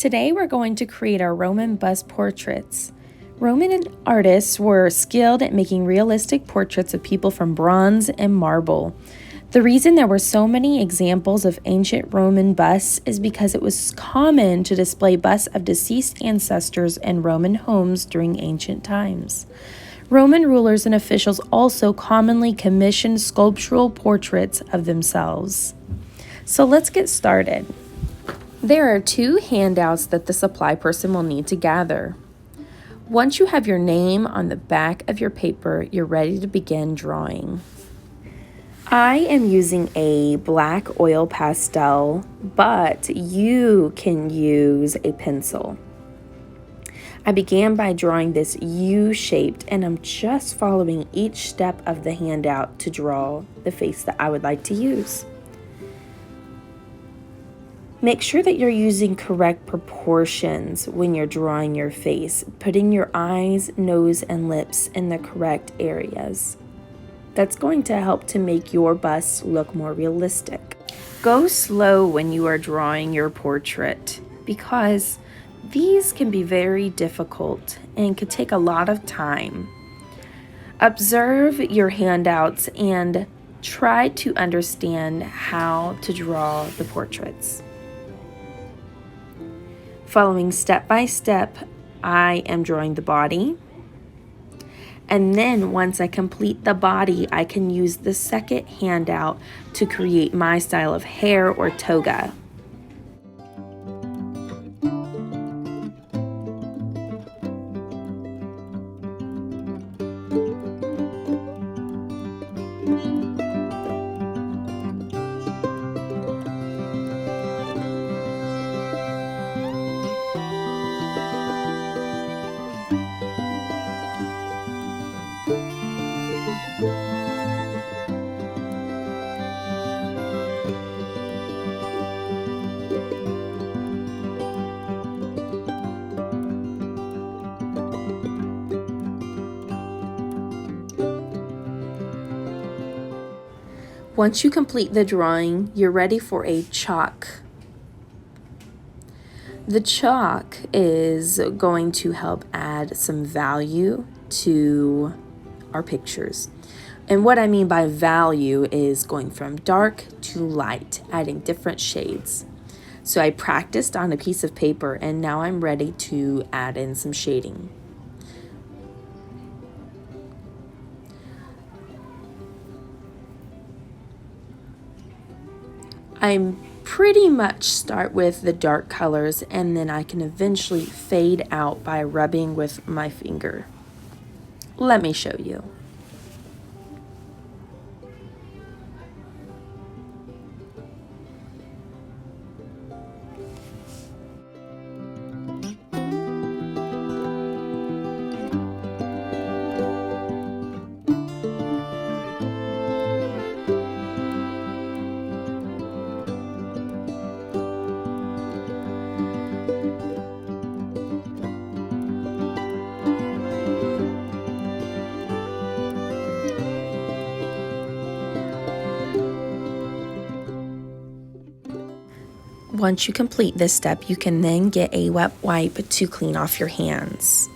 Today we're going to create our Roman bust portraits. Roman artists were skilled at making realistic portraits of people from bronze and marble. The reason there were so many examples of ancient Roman busts is because it was common to display busts of deceased ancestors in Roman homes during ancient times. Roman rulers and officials also commonly commissioned sculptural portraits of themselves. So let's get started. There are 2 handouts that the supply person will need to gather. Once you have your name on the back of your paper, you're ready to begin drawing. I am using a black oil pastel, but you can use a pencil. I began by drawing this U-shaped, and I'm just following each step of the handout to draw the face that I would like to use. Make sure that you're using correct proportions when you're drawing your face, putting your eyes, nose, and lips in the correct areas. That's going to help to make your bust look more realistic. Go slow when you are drawing your portrait because these can be very difficult and could take a lot of time. Observe your handouts and try to understand how to draw the portraits. Following step by step, I am drawing the body. And then once I complete the body, I can use the second handout to create my style of hair or toga. Once you complete the drawing, you're ready for a chalk. The chalk is going to help add some value to our pictures. And what I mean by value is going from dark to light, adding different shades. So I practiced on a piece of paper and now I'm ready to add in some shading. I pretty much start with the dark colors and then I can eventually fade out by rubbing with my finger. Let me show you. Once you complete this step, you can then get a wet wipe to clean off your hands.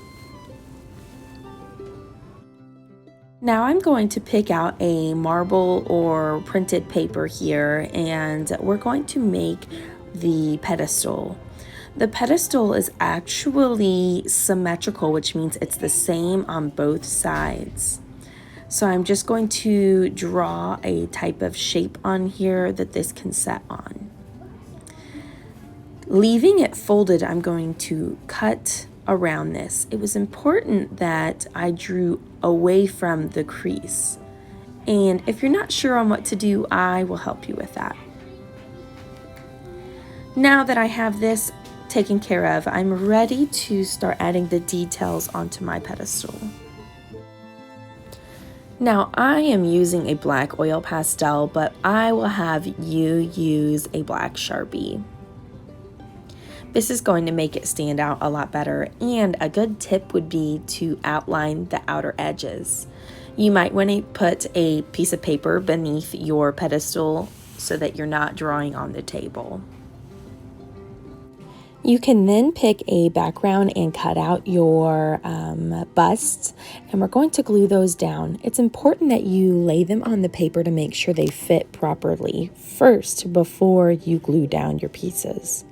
Now I'm going to pick out a marble or printed paper here and we're going to make the pedestal. The pedestal is actually symmetrical, which means it's the same on both sides. So I'm just going to draw a type of shape on here that this can set on. Leaving it folded, I'm going to cut around this. It was important that I drew away from the crease. And if you're not sure on what to do, I will help you with that. Now that I have this taken care of, I'm ready to start adding the details onto my pedestal. Now I am using a black oil pastel, but I will have you use a black Sharpie. This is going to make it stand out a lot better, and a good tip would be to outline the outer edges. You might want to put a piece of paper beneath your pedestal so that you're not drawing on the table. You can then pick a background and cut out your busts, and we're going to glue those down. It's important that you lay them on the paper to make sure they fit properly first before you glue down your pieces.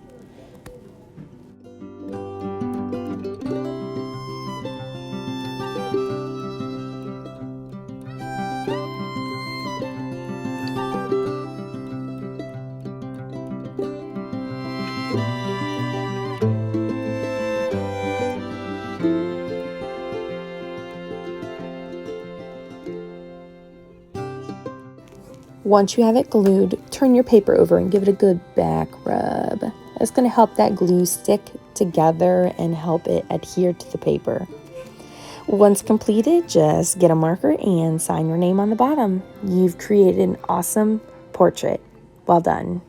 Once you have it glued, turn your paper over and give it a good back rub. That's going to help that glue stick together and help it adhere to the paper. Once completed, just get a marker and sign your name on the bottom. You've created an awesome portrait. Well done.